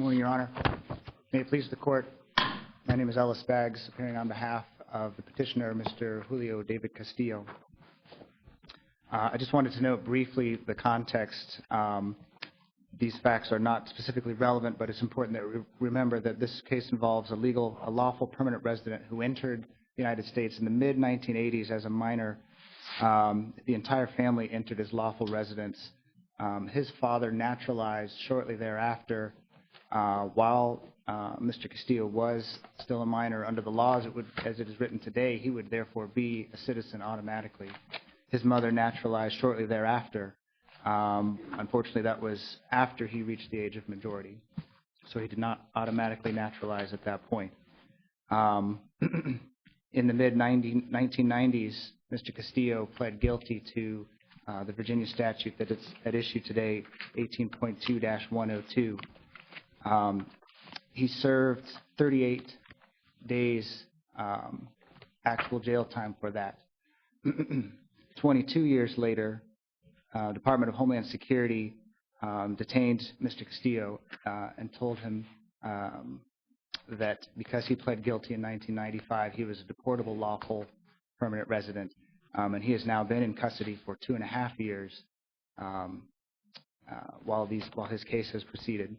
morning, Your Honor. May it please the Court, my name is Ellis Baggs, appearing on behalf of the petitioner, Mr. Julio David Castillo. I just wanted to note briefly the context. These facts are not specifically relevant, but it's important that we remember that this case involves a lawful permanent resident who entered the United States in the mid-1980s as a minor. The entire family entered as lawful residents. His father naturalized shortly thereafter. While Mr. Castillo was still a minor, under the laws as it is written today, he would therefore be a citizen automatically. His mother naturalized shortly thereafter. Unfortunately, that was after he reached the age of majority, so he did not automatically naturalize at that point. In the mid-1990s, Mr. Castillo pled guilty to the Virginia statute that is at issue today, 18.2-102. He served 38 days actual jail time for that. 22 years later, Department of Homeland Security detained Mr. Castillo and told him that because he pled guilty in 1995, he was a deportable lawful permanent resident, and he has now been in custody for 2.5 years while his case has proceeded.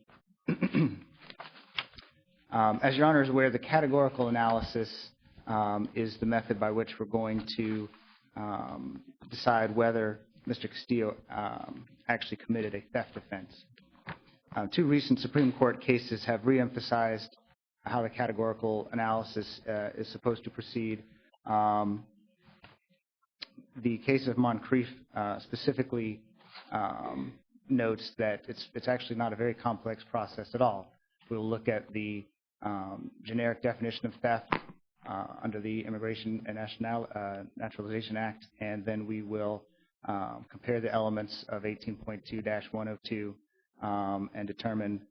As Your Honor is aware, the categorical analysis is the method by which we're going to decide whether Mr. Castillo actually committed a theft offense. Two recent Supreme Court cases have reemphasized how the categorical analysis is supposed to proceed. The case of Moncrief specifically notes that it's actually not a very complex process at all. We'll look at the generic definition of theft under the Immigration and Naturalization Act, and then we will compare the elements of 18.2-102 and determine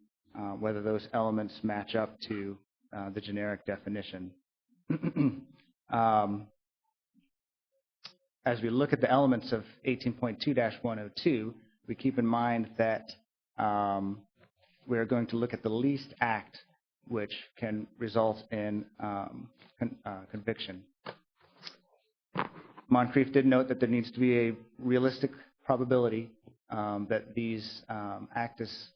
whether those elements match up to the generic definition. As we look at the elements of 18.2-102, we keep in mind that we're going to look at the least act which can result in conviction. Moncrief did note that there needs to be a realistic probability that these acts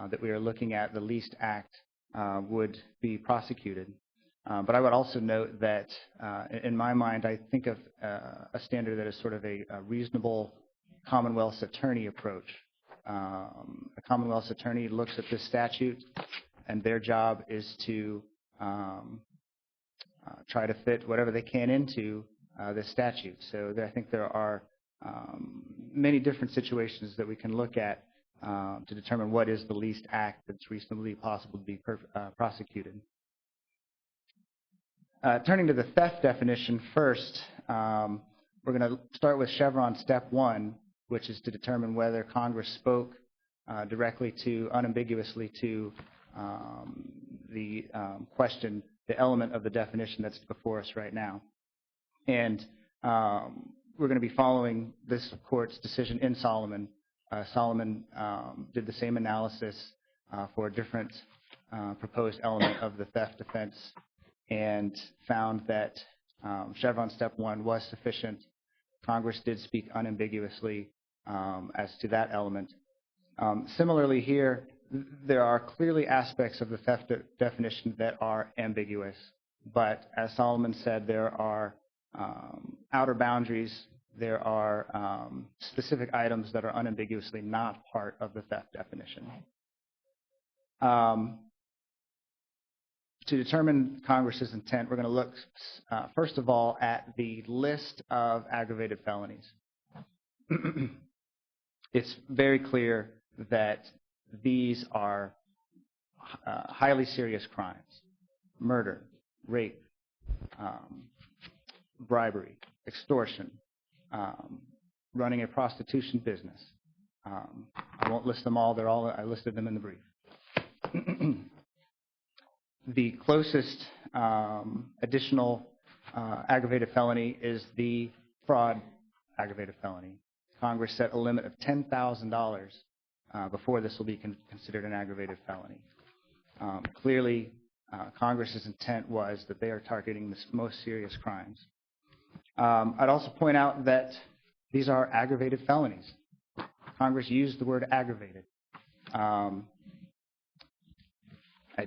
that we are looking at, the least act, would be prosecuted. But I would also note that, in my mind, I think of a standard that is sort of a reasonable Commonwealth's attorney approach. A Commonwealth's attorney looks at this statute, and their job is to try to fit whatever they can into this statute. So I think there are many different situations that we can look at to determine what is the least act that's reasonably possible to be prosecuted. Turning to the theft definition first, we're going to start with Chevron Step 1, which is to determine whether Congress spoke directly to, unambiguously to, the question, the element of the definition that's before us right now. And we're going to be following this court's decision in Solomon. Solomon did the same analysis for a different proposed element of the theft offense and found that Chevron Step 1 was sufficient. Congress did speak unambiguously as to that element. Similarly here, there are clearly aspects of the theft definition that are ambiguous. But as Solomon said, there are outer boundaries. There are specific items that are unambiguously not part of the theft definition. To determine Congress's intent, we're going to look, first of all, at the list of aggravated felonies. It's very clear that these are highly serious crimes: murder, rape, bribery, extortion, running a prostitution business. I won't list them all. I listed them in the brief. The closest additional aggravated felony is the fraud aggravated felony. Congress set a limit of $10,000 before this will be considered an aggravated felony. Clearly, Congress's intent was that they are targeting the most serious crimes. I'd also point out that these are aggravated felonies. Congress used the word aggravated. I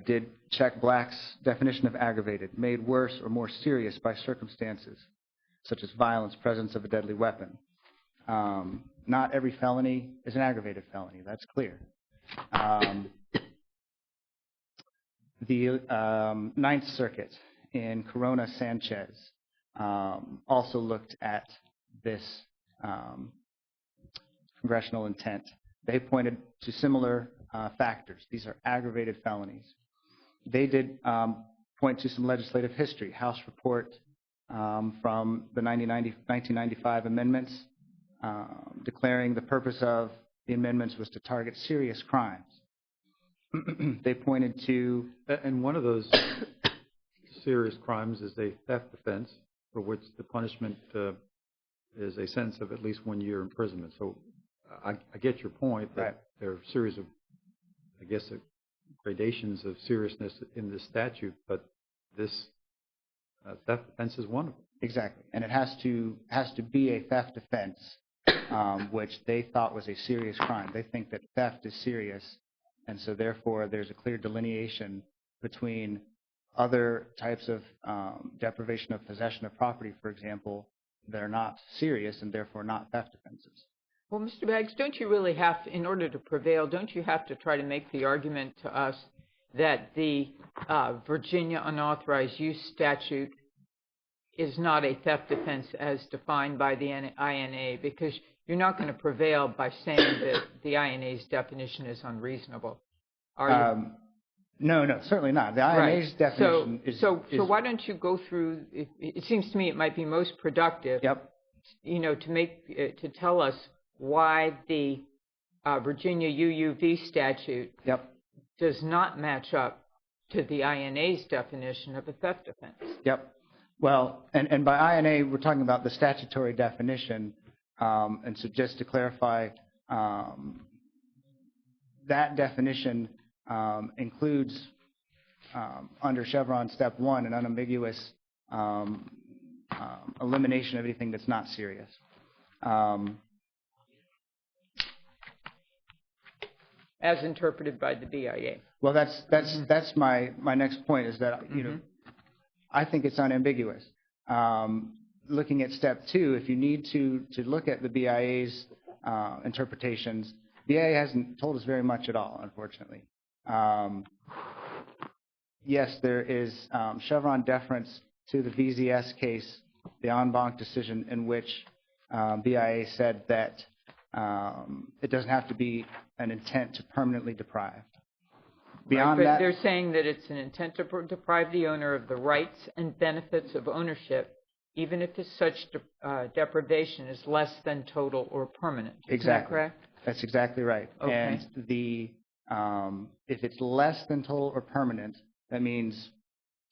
did check Black's definition of aggravated: made worse or more serious by circumstances such as violence, presence of a deadly weapon. Not every felony is an aggravated felony. That's clear. The Ninth Circuit in Corona Sanchez also looked at this congressional intent. They pointed to similar factors. These are aggravated felonies. They did point to some legislative history. House report from the 1995 amendments declaring the purpose of the amendments was to target serious crimes. They pointed to... And one of those serious crimes is a theft offense for which the punishment is a sentence of at least 1 year imprisonment. So I get your point that there are a series of, I guess, gradations of seriousness in this statute, but this theft offense is one of them. Exactly, and it has to be a theft offense, which they thought was a serious crime. They think that theft is serious, and so therefore there's a clear delineation between other types of deprivation of possession of property, for example, that are not serious and therefore not theft offenses. Well, Mr. Baggs, don't you really have, in order to prevail, don't you have to try to make the argument to us that the Virginia unauthorized use statute is not a theft offense as defined by the INA, because you're not going to prevail by saying that the INA's definition is unreasonable, are you? No, certainly not. The INA's definition is... So why don't you go through, it seems to me it might be most productive, to tell us why the Virginia UUV statute does not match up to the INA's definition of a theft offense. Well, and by INA, we're talking about the statutory definition. And so just to clarify, that definition includes, under Chevron Step 1, an unambiguous elimination of anything that's not serious. As interpreted by the BIA. Well, that's my next point, is that I think it's unambiguous. Looking at Step 2, if you need to look at the BIA's interpretations, BIA hasn't told us very much at all, unfortunately. Yes, there is Chevron deference to the VZS case, the en banc decision, in which BIA said that it doesn't have to be an intent to permanently deprive. Beyond that, they're saying that it's an intent to deprive the owner of the rights and benefits of ownership, even if such deprivation is less than total or permanent. Is that correct? That's exactly right. Okay. And if it's less than total or permanent, that means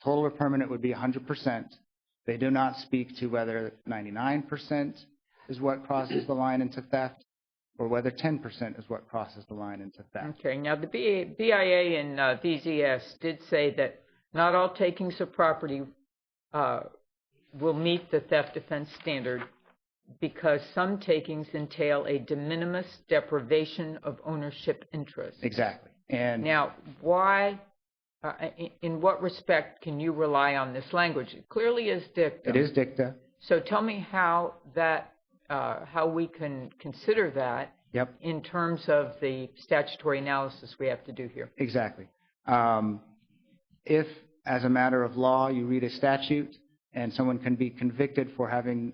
total or permanent would be 100%. They do not speak to whether 99% is what crosses the line into theft, or whether 10% is what crosses the line into theft. Okay. Now, the BIA and VZS did say that not all takings of property will meet the theft offense standard because some takings entail a de minimis deprivation of ownership interest. Exactly. And now, why, in what respect can you rely on this language? It clearly is dicta. It is dicta. So tell me how we can consider that in terms of the statutory analysis we have to do here. Exactly. If, as a matter of law, you read a statute and someone can be convicted for having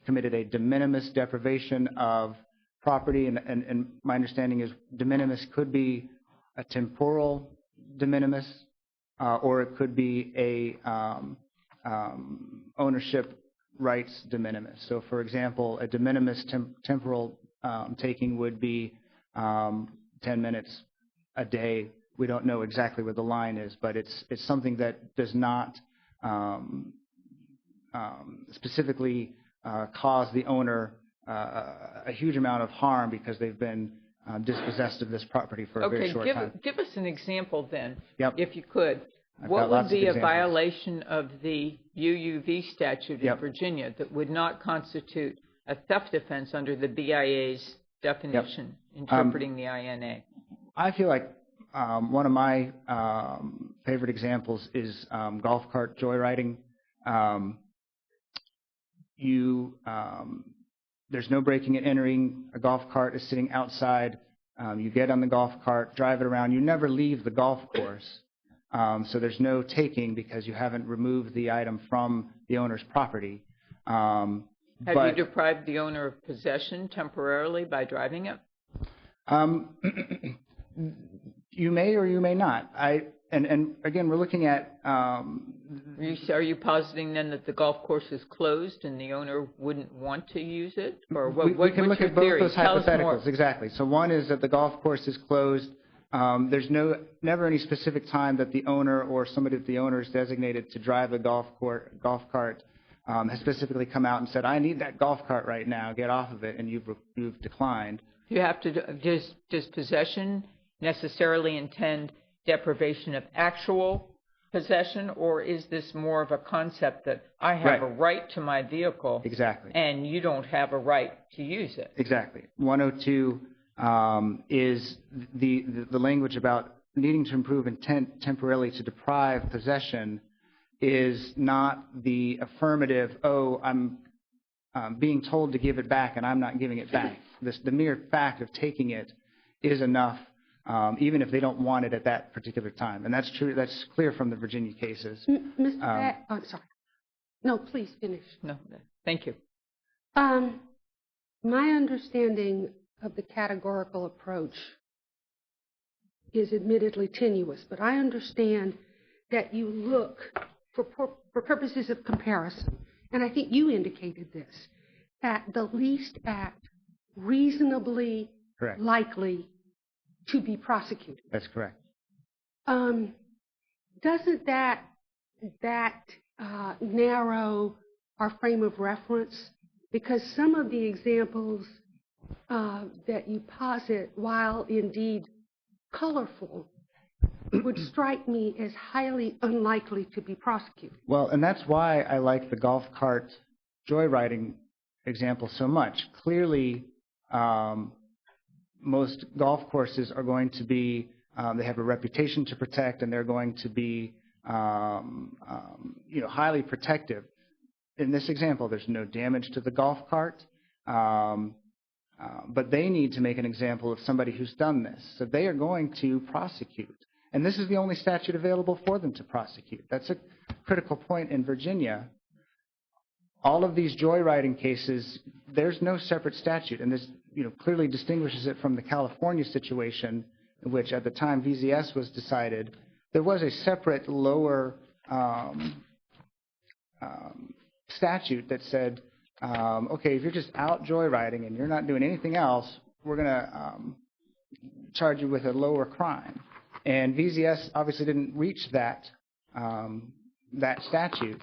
committed a de minimis deprivation of property, and my understanding is de minimis could be a temporal de minimis, or it could be a ownership rights de minimis. So, for example, a de minimis temporal taking would be 10 minutes a day. We don't know exactly where the line is, but it's something that does not specifically cause the owner a huge amount of harm because they've been dispossessed of this property for a very short time. Give us an example then, Yep. if you could. I've What got would lots of be a examples. violation of the UUV statute in Yep. Virginia that would not constitute a theft offense under the BIA's definition interpreting the INA? I feel like one of my favorite examples is golf cart joyriding. There's no breaking and entering. A golf cart is sitting outside. You get on the golf cart, drive it around. You never leave the golf course. So there's no taking because you haven't removed the item from the owner's property. Have you deprived the owner of possession temporarily by driving it? You may or you may not. And again, we're looking at. Are you positing then that the golf course is closed and the owner wouldn't want to use it, or we can look at both those hypotheticals. more. Exactly. So one is that the golf course is closed. There's never any specific time that the owner or somebody that the owner is designated to drive the golf cart has specifically come out and said, "I need that golf cart right now. Get off of it," and you've declined. You have to. Does possession necessarily intend deprivation of actual possession, or is this more of a concept that I have a right to my vehicle, exactly, and you don't have a right to use it? Exactly. 102 is the language about needing to improve intent temporarily to deprive possession is not the affirmative, oh, I'm being told to give it back and I'm not giving it back. The mere fact of taking it is enough, even if they don't want it at that particular time. And that's true. That's clear from the Virginia cases. Mr. I'm sorry. No, please finish. No, thank you. My understanding of the categorical approach is admittedly tenuous, but I understand that you look for purposes of comparison, and I think you indicated this, at the least act reasonably Correct. likely to be prosecuted. That's correct. Doesn't that narrow our frame of reference? Because some of the examples that you posit, while indeed colorful, would strike me as highly unlikely to be prosecuted. Well, and that's why I like the golf cart joyriding example so much. Clearly, most golf courses are going to be, they have a reputation to protect, and they're going to be, highly protective. In this example, there's no damage to the golf cart, but they need to make an example of somebody who's done this. So they are going to prosecute. And this is the only statute available for them to prosecute. That's a critical point in Virginia. All of these joyriding cases, there's no separate statute, and this clearly distinguishes it from the California situation, in which at the time VZS was decided, there was a separate lower statute that said, okay, if you're just out joyriding and you're not doing anything else, we're going to charge you with a lower crime. And VZS obviously didn't reach that statute,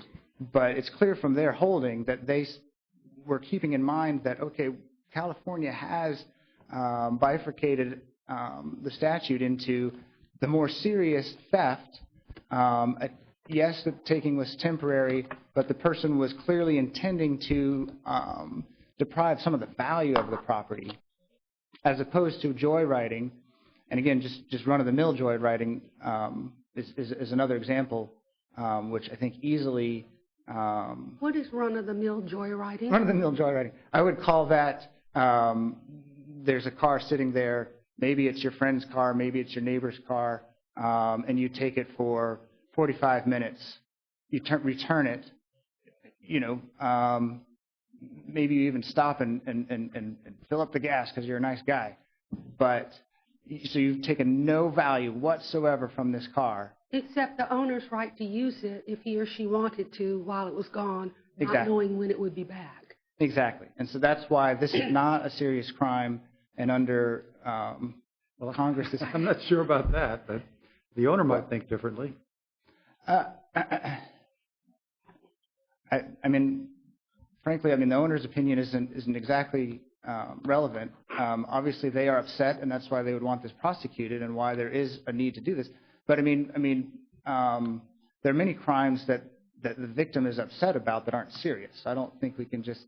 but it's clear from their holding that they were keeping in mind that, okay, California has bifurcated the statute into the more serious theft. Yes, the taking was temporary, but the person was clearly intending to deprive some of the value of the property, as opposed to joyriding. And again, just run-of-the-mill joyriding is another example, which I think easily. What is run-of-the-mill joyriding? Run-of-the-mill joyriding. I would call that there's a car sitting there. Maybe it's your friend's car. Maybe it's your neighbor's car, and you take it for 45 minutes. You return it. Maybe you even stop and fill up the gas because you're a nice guy. But so you've taken no value whatsoever from this car. Except the owner's right to use it if he or she wanted to while it was gone, not Exactly. knowing when it would be back. Exactly. And so that's why this is not a serious crime, and under Congress is... I'm not sure about that, but the owner might think differently. Frankly, the owner's opinion isn't exactly relevant. obviously they are upset, and that's why they would want this prosecuted and why there is a need to do this. But there are many crimes that the victim is upset about that aren't serious. I don't think we can just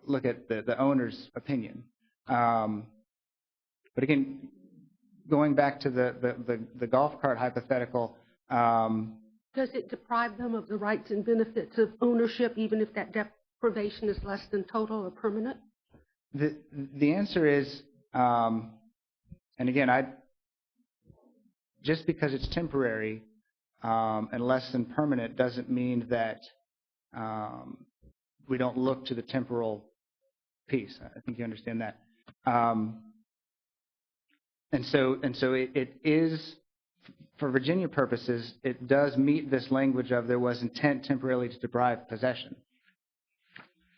look at the owner's opinion. But again, going back to the golf cart hypothetical. Does it deprive them of the rights and benefits of ownership, even if that deprivation is less than total or permanent? The answer is, and again, just because it's temporary and less than permanent doesn't mean that we don't look to the temporal piece. I think you understand that. And so it is, for Virginia purposes, it does meet this language of there was intent temporarily to deprive possession.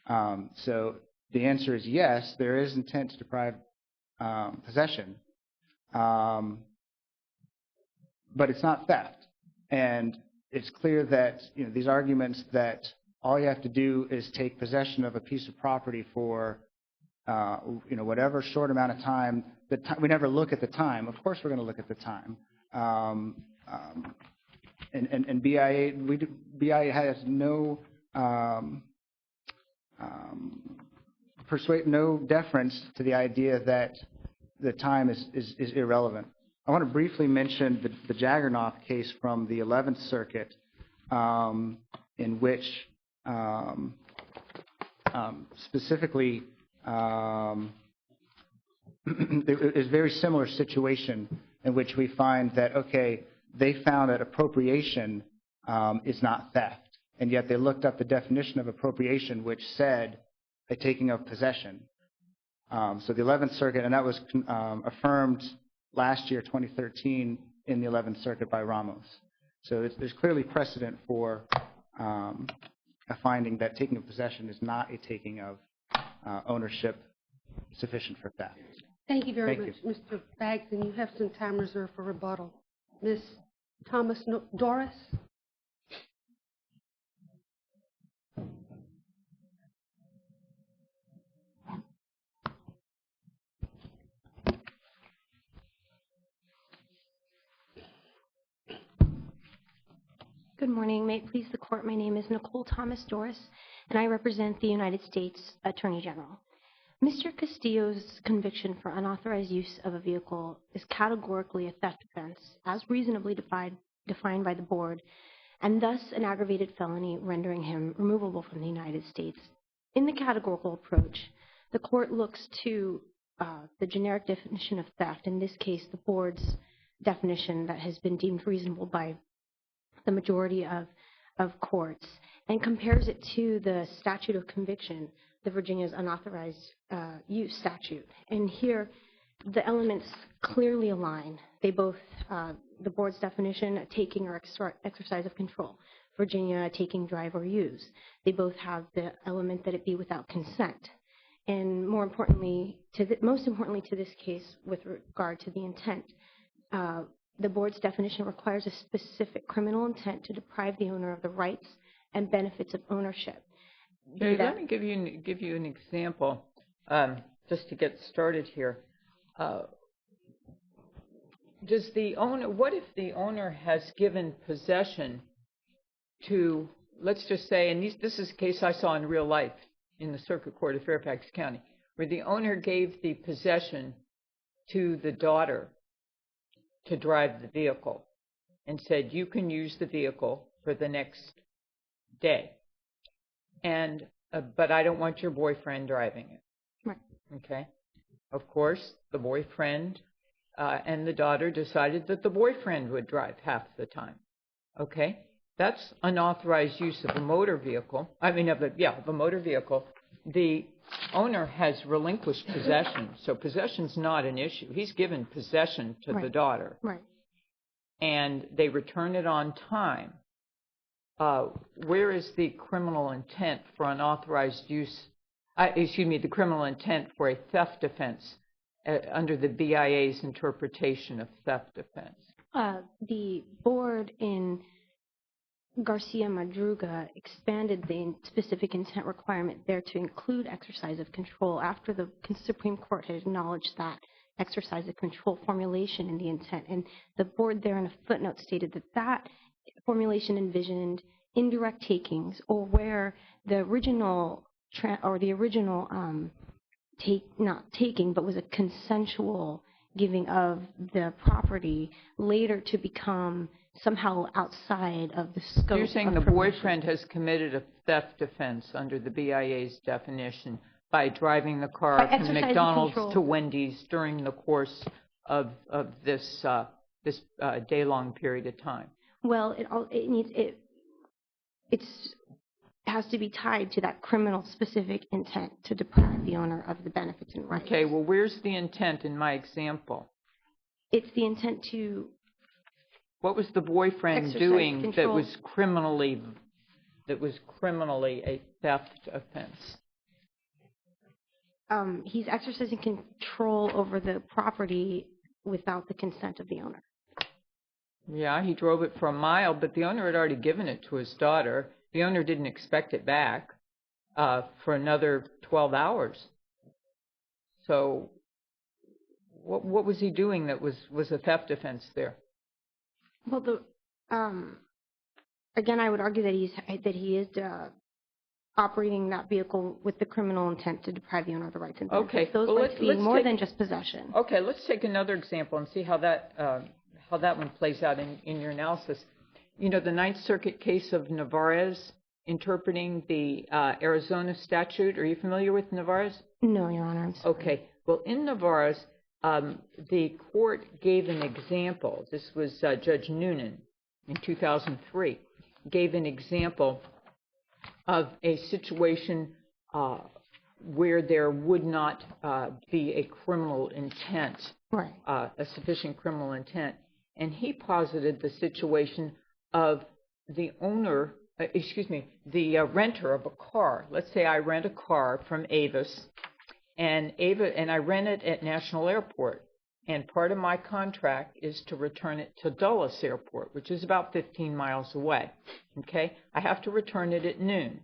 So the answer is yes, there is intent to deprive possession, but it's not theft. And it's clear that these arguments that all you have to do is take possession of a piece of property for whatever short amount of time. We never look at the time. Of course, we're going to look at the time. And BIA has no no deference to the idea that the time is irrelevant. I want to briefly mention the Jagernoff case from the 11th Circuit, in which specifically it is a very similar situation in which we find that, okay, they found that appropriation is not theft, and yet they looked up the definition of appropriation, which said a taking of possession. So the 11th Circuit, and that was affirmed last year, 2013, in the 11th Circuit by Ramos. So there's clearly precedent for a finding that taking of possession is not a taking of ownership sufficient for theft. Thank you very much, Mr. Baggs, and you have some time reserved for rebuttal. Ms. Thomas-Doris? Good morning. May it please the Court, my name is Nicole Thomas-Doris, and I represent the United States Attorney General. Mr. Castillo's conviction for unauthorized use of a vehicle is categorically a theft offense, as reasonably defined by the Board, and thus an aggravated felony rendering him removable from the United States. In the categorical approach, the Court looks to the generic definition of theft, in this case the Board's definition that has been deemed reasonable by the majority of courts, and compares it to the statute of conviction, the Virginia's unauthorized use statute. And here, the elements clearly align. They both, the Board's definition, a taking or exercise of control. Virginia, taking, drive, or use. They both have the element that it be without consent. And most importantly to this case, with regard to the intent, the Board's definition requires a specific criminal intent to deprive the owner of the rights and benefits of ownership. Okay, let me give you an example, just to get started here. What if the owner has given possession to, let's just say, and this is a case I saw in real life in the Circuit Court of Fairfax County, where the owner gave the possession to the daughter to drive the vehicle and said, you can use the vehicle for the next day. And but I don't want your boyfriend driving it. Right. Okay. Of course, the boyfriend and the daughter decided that the boyfriend would drive half the time. Okay. That's unauthorized use of a motor vehicle. Of a motor vehicle. The owner has relinquished possession, so possession's not an issue. He's given possession to the daughter. Right. And they return it on time. Where is the criminal intent for unauthorized use, the criminal intent for a theft offense under the BIA's interpretation of theft offense? The Board, in Garcia Madruga expanded the specific intent requirement there to include exercise of control after the Supreme Court had acknowledged that exercise of control formulation in the intent. And the board there in a footnote stated that that formulation envisioned indirect takings, or where the original not taking, but was a consensual giving of the property later to become somehow outside of the scope. You're saying the boyfriend has committed a theft offense under the BIA's definition by driving the car from McDonald's to Wendy's during the course of this day-long period of time. Well, it has to be tied to that criminal specific intent to deprive the owner of the benefits and rights. Okay, well, where's the intent in my example? It's the intent to. What was the boyfriend doing control. that was criminally a theft offense? He's exercising control over the property without the consent of the owner. Yeah, he drove it for a mile, but the owner had already given it to his daughter. The owner didn't expect it back for another 12 hours. So what was he doing that was a theft offense there? Well, again, I would argue that he is operating that vehicle with the criminal intent to deprive the owner of the rights and benefits. Okay, Those rights being more than just possession. Okay, let's take another example and see how that one plays out in your analysis. You know, the Ninth Circuit case of Navarez interpreting the Arizona statute. Are you familiar with Navarez? No, Your Honor, I'm sorry. Okay. Well, in Navarez, the court gave an example. This was Judge Noonan in 2003, gave an example of a situation where there would not be a criminal intent, right. A sufficient criminal intent. And he posited the situation of the owner, the renter of a car. Let's say I rent a car from Avis, and I rent it at National Airport. And part of my contract is to return it to Dulles Airport, which is about 15 miles away. Okay? I have to return it at noon.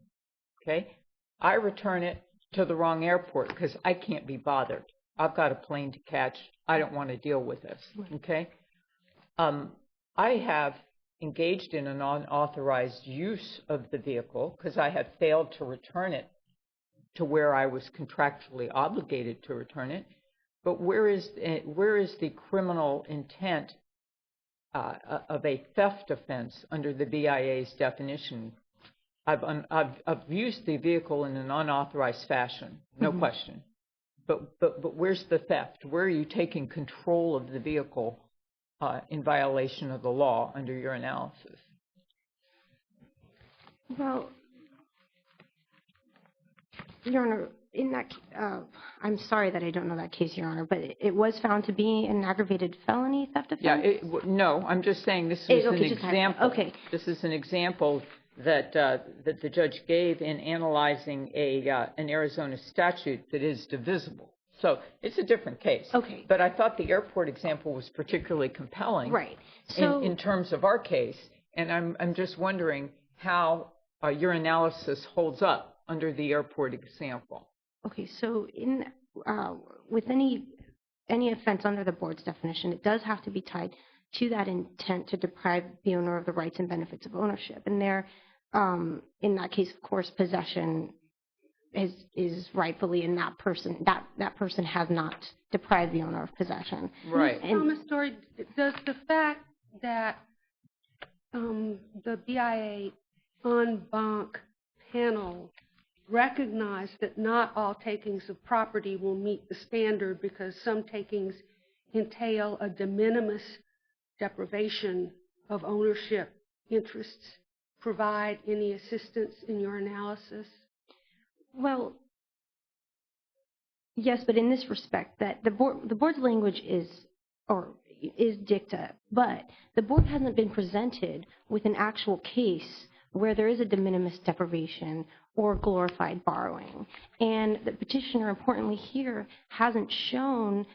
Okay? I return it to the wrong airport because I can't be bothered. I've got a plane to catch. I don't want to deal with this. Okay? I have engaged in an unauthorized use of the vehicle because I had failed to return it to where I was contractually obligated to return it. But where is the criminal intent of a theft offense under the BIA's definition? I've used the vehicle in an unauthorized fashion, no question. But where's the theft? Where are you taking control of the vehicle in violation of the law under your analysis? Well, Your Honor, in that, I'm sorry that I don't know that case, Your Honor, but it was found to be an aggravated felony theft offense? Yeah, no, I'm just saying this is an example. Okay. This is an example that the judge gave in analyzing an Arizona statute that is divisible. So it's a different case. Okay. But I thought the airport example was particularly compelling. Right. So in terms of our case, and I'm just wondering how your analysis holds up under the airport example. Okay, so with any offense under the board's definition, it does have to be tied to that intent to deprive the owner of the rights and benefits of ownership. And there, in that case, of course, possession is rightfully in that person. That person has not deprived the owner of possession. Right. Thomas Story, does the fact that the BIA en banc panel recognize that not all takings of property will meet the standard because some takings entail a de minimis deprivation of ownership interests provide any assistance in your analysis? Well, yes, but in this respect, that the board's language is dicta, but the board hasn't been presented with an actual case where there is a de minimis deprivation or glorified borrowing. And the petitioner, importantly here, hasn't shown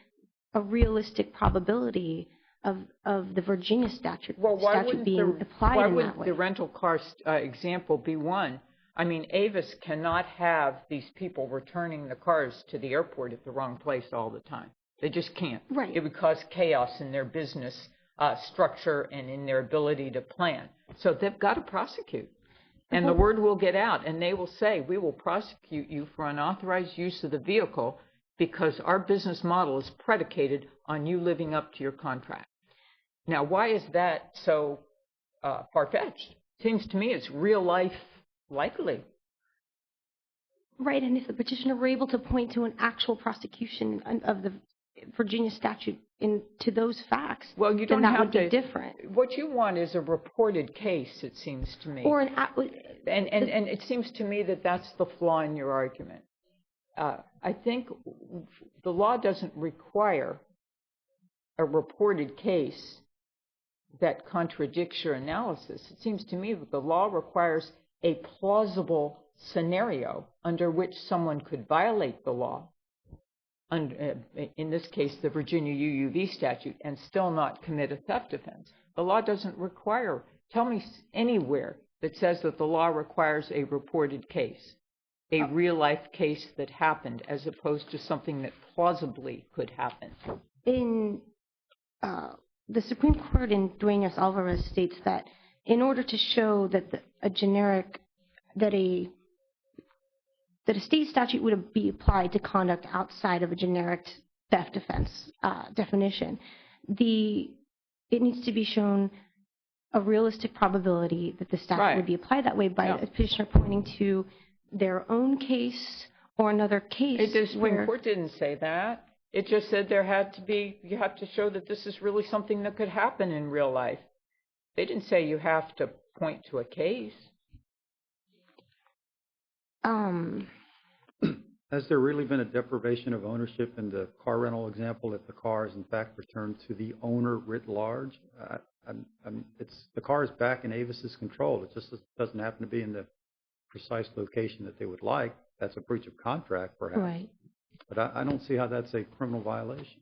a realistic probability of the Virginia statute, Well, why statute being why applied in that wouldn't way. the rental car example be one? I mean, Avis cannot have these people returning the cars to the airport at the wrong place all the time. They just can't. Right. It would cause chaos in their business structure and in their ability to plan. So they've got to prosecute. And the word will get out, and they will say, we will prosecute you for unauthorized use of the vehicle because our business model is predicated on you living up to your contract. Now, why is that so far-fetched? Seems to me it's real life likely. Right, and if the petitioner were able to point to an actual prosecution of the Virginia statute to those facts, Well, you don't then that have would to. be different. What you want is a reported case, it seems to me. Or And it seems to me that that's the flaw in your argument. I think the law doesn't require a reported case that contradicts your analysis. It seems to me that the law requires a plausible scenario under which someone could violate the law, in this case the Virginia UUV statute, and still not commit a theft offense. The law doesn't require, tell me anywhere that says that the law requires a reported case, a real-life case that happened, as opposed to something that plausibly could happen. In the Supreme Court in Duenas-Alvarez states that in order to show that that a state statute would be applied to conduct outside of a generic theft offense definition, it needs to be shown a realistic probability that the statute would be applied that way by a petitioner pointing to their own case or another case. The Supreme Court didn't say that. It just said you have to show that this is really something that could happen in real life. They didn't say you have to point to a case. Has there really been a deprivation of ownership in the car rental example if the car is in fact returned to the owner writ large? The car is back in Avis's control. It just doesn't happen to be in the precise location that they would like. That's a breach of contract, perhaps. Right. But I don't see how that's a criminal violation.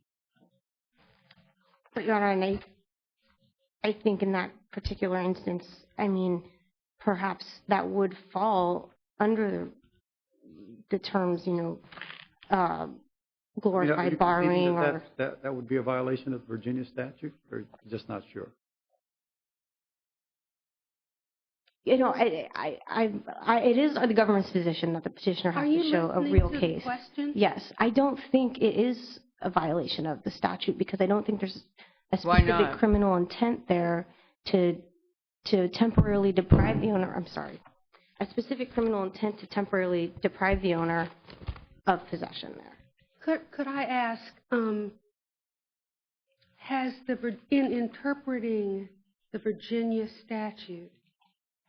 But, Your Honor, and I think in that particular instance, I mean, perhaps that would fall under the terms, glorified borrowing or... That would be a violation of the Virginia statute, or you're just not sure? It is the government's position that the petitioner has to show a real case. Question? Yes, I don't think it is a violation of the statute because I don't think there's a specific criminal intent there to temporarily deprive the owner. I'm sorry, a specific criminal intent to temporarily deprive the owner of possession there. Could I ask, in interpreting the Virginia statute,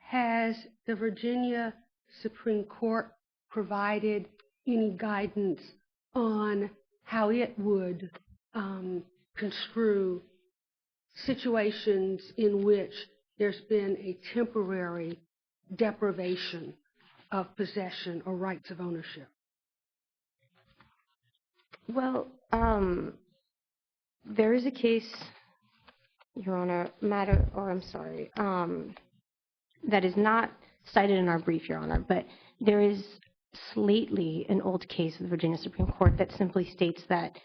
has the Virginia Supreme Court provided any guidance on how it would construe situations in which there's been a temporary deprivation of possession or rights of ownership? Well, there is a case, Your Honor, that is not cited in our brief, Your Honor, but there is lately an old case of the Virginia Supreme Court that simply states that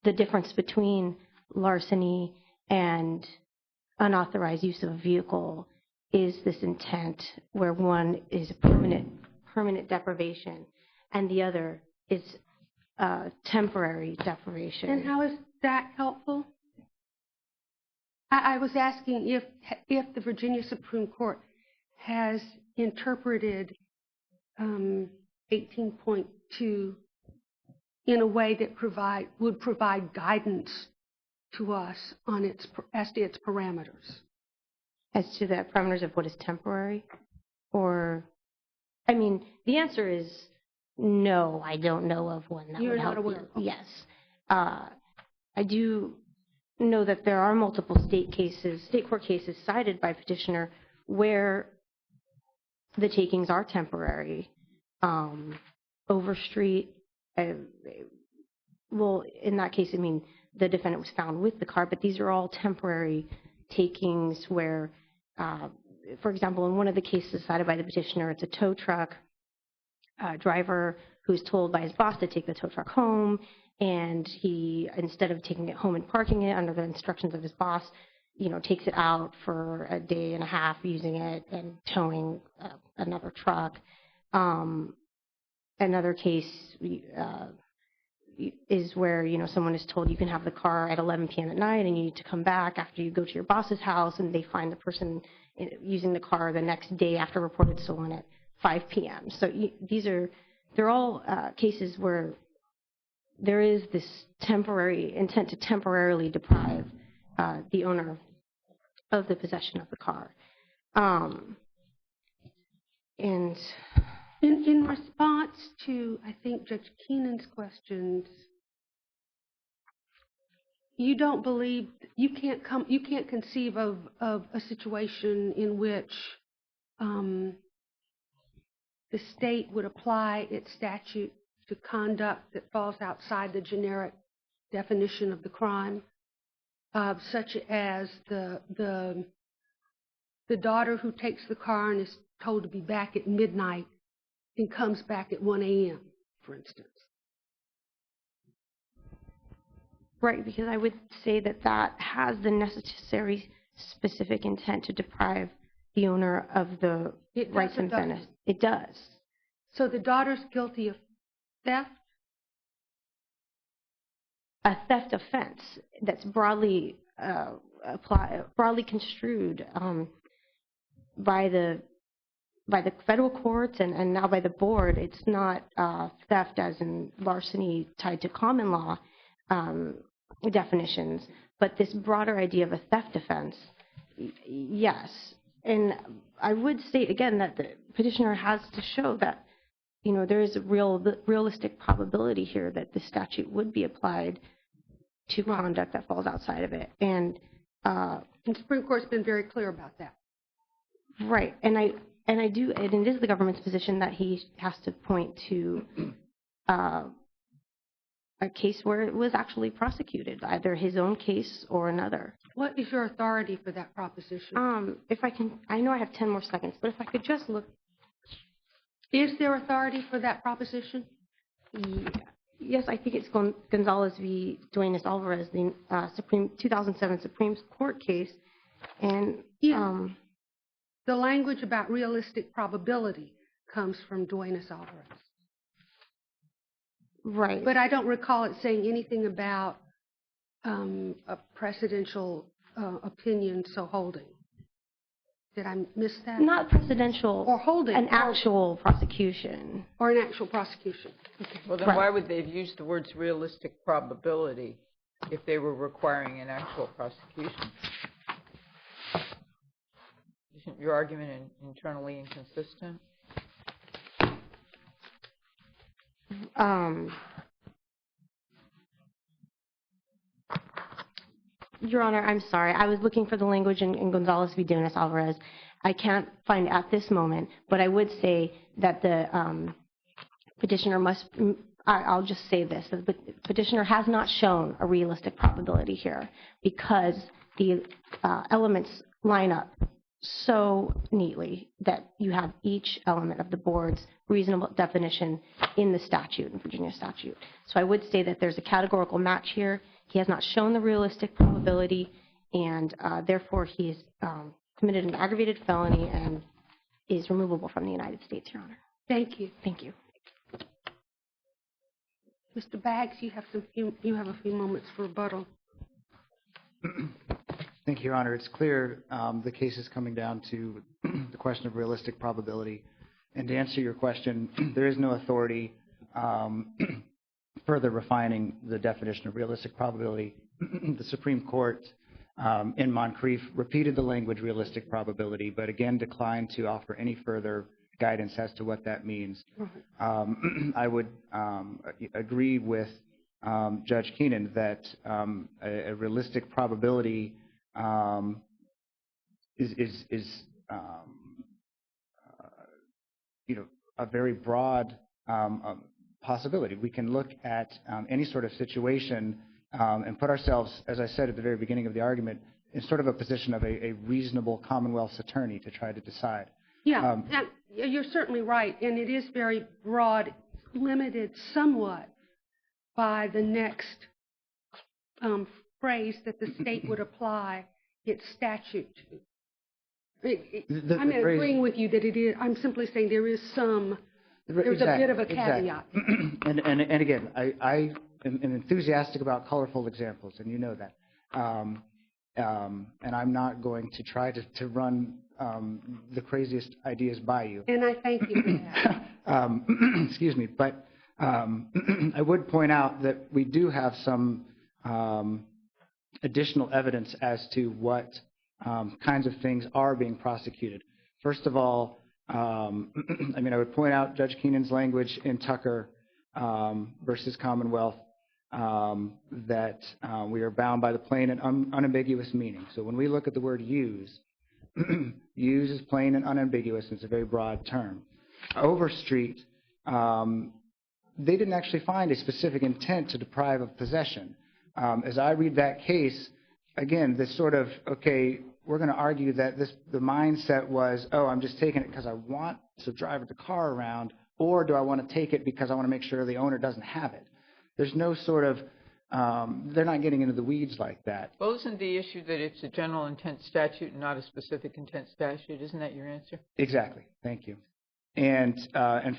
the difference between larceny and unauthorized use of a vehicle is this intent where one is a permanent deprivation and the other is temporary deprivation. And how is that helpful? I was asking if the Virginia Supreme Court has interpreted 18.2 in a way that would provide guidance to us on as to its parameters. As to the parameters of what is temporary? Or, I mean, the answer is no, I don't know of one that would help you. You're not aware? Yes. I do know that there are multiple state court cases cited by petitioner where the takings are temporary. Overstreet, well, in that case, I mean, the defendant was found with the car, but these are all temporary takings where, for example, in one of the cases cited by the petitioner, it's a tow truck driver who's told by his boss to take the tow truck home, and he, instead of taking it home and parking it under the instructions of his boss, takes it out for a day and a half using it and towing another truck. Another case is where, someone is told you can have the car at 11 p.m. at night and you need to come back after you go to your boss's house, and they find the person using the car the next day after reported stolen at 5 p.m. So they're all cases where there is this temporary intent to temporarily deprive the owner of the possession of the car. And in response to, I think, Judge Keenan's questions, you don't believe, you can't conceive of a situation in which the state would apply its statute to conduct that falls outside the generic definition of the crime, such as the daughter who takes the car and is told to be back at midnight and comes back at 1 a.m., for instance. Right, because I would say that has the necessary specific intent to deprive the owner of the rights and benefits. It does. So the daughter's guilty of theft? A theft offense that's broadly construed by the federal courts and now by the board. It's not theft as in larceny tied to common law definitions, but this broader idea of a theft offense, yes. And I would state again that the petitioner has to show that there is a realistic probability here that the statute would be applied to conduct that falls outside of it. And the Supreme Court's been very clear about that. Right, and it is the government's position that he has to point to a case where it was actually prosecuted, either his own case or another. What is your authority for that proposition? If I can, I know I have 10 more seconds, but if I could just look. Is there authority for that proposition? Yes, I think it's Gonzalez v. Duenas-Alvarez, the 2007 Supreme Court case. And the language about realistic probability comes from Duenas-Alvarez. Right. But I don't recall it saying anything about a precedential opinion so holding. Did I miss that? Not precedential. Or holding. An actual prosecution. Or an actual prosecution. Okay. Well, then why would they have used the words realistic probability if they were requiring an actual prosecution? Isn't your argument internally inconsistent? Your Honor, I'm sorry. I was looking for the language in Gonzalez v. Duenas-Alvarez. I can't find it at this moment, but I would say that the petitioner must, I'll just say this, the petitioner has not shown a realistic probability here because the elements line up so neatly that you have each element of the board's reasonable definition in the statute, in Virginia statute. So I would say that there's a categorical match here. He has not shown the realistic probability, and therefore he has committed an aggravated felony and is removable from the United States, Your Honor. Thank you. Thank you. Mr. Baggs, you have a few moments for rebuttal. Thank you, Your Honor. It's clear the case is coming down to the question of realistic probability. And to answer your question, there is no authority further refining the definition of realistic probability. The Supreme Court in Moncrief repeated the language realistic probability, but again declined to offer any further guidance as to what that means. I would agree with Judge Keenan that a realistic probability is a very broad possibility. We can look at any sort of situation and put ourselves, as I said at the very beginning of the argument, in sort of a position of a reasonable Commonwealth's attorney to try to decide. Yeah, you're certainly right, and it is very broad, limited somewhat by the next phrase that the state would apply its statute to. I'm agreeing with you that it is. I'm simply saying there's a bit of a caveat. Exactly. And again, I am enthusiastic about colorful examples, and you know that. And I'm not going to try to run the craziest ideas by you. And I thank you for that. Excuse me, but I would point out that we do have some additional evidence as to what kinds of things are being prosecuted. First of all, I would point out Judge Keenan's language in Tucker versus Commonwealth that we are bound by the plain and unambiguous meaning. So when we look at the word use, use is plain and unambiguous, and it's a very broad term. Overstreet, they didn't actually find a specific intent to deprive of possession. As I read that case, again, this sort of, okay, we're going to argue that the mindset was, oh, I'm just taking it because I want to drive the car around, or do I want to take it because I want to make sure the owner doesn't have it? There's no sort of, they're not getting into the weeds like that. Well, isn't the issue that it's a general intent statute and not a specific intent statute? Isn't that your answer? Exactly. Thank you. And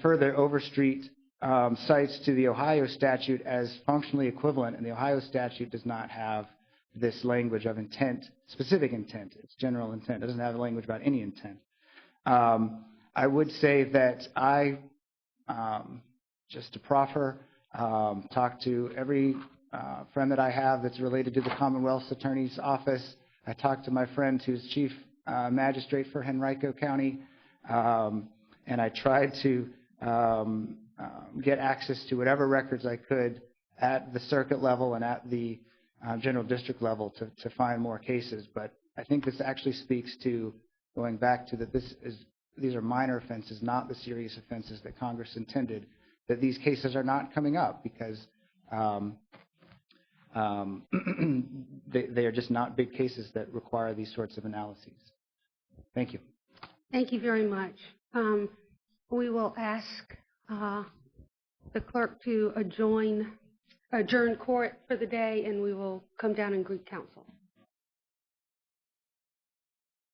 further, Overstreet cites to the Ohio statute as functionally equivalent, and the Ohio statute does not have this language of intent, specific intent. It's general intent. It doesn't have a language about any intent. I would say that I, just to proffer, talk to every friend that I have that's related to the Commonwealth's Attorney's Office. I talked to my friend who's Chief Magistrate for Henrico County, and I tried to get access to whatever records I could at the circuit level and at the general district level to find more cases. But I think this actually speaks to going back to that these are minor offenses, not the serious offenses that Congress intended, that these cases are not coming up because they are just not big cases that require these sorts of analyses. Thank you. Thank you very much. We will ask the clerk to adjourn court for the day, and we will come down and greet counsel.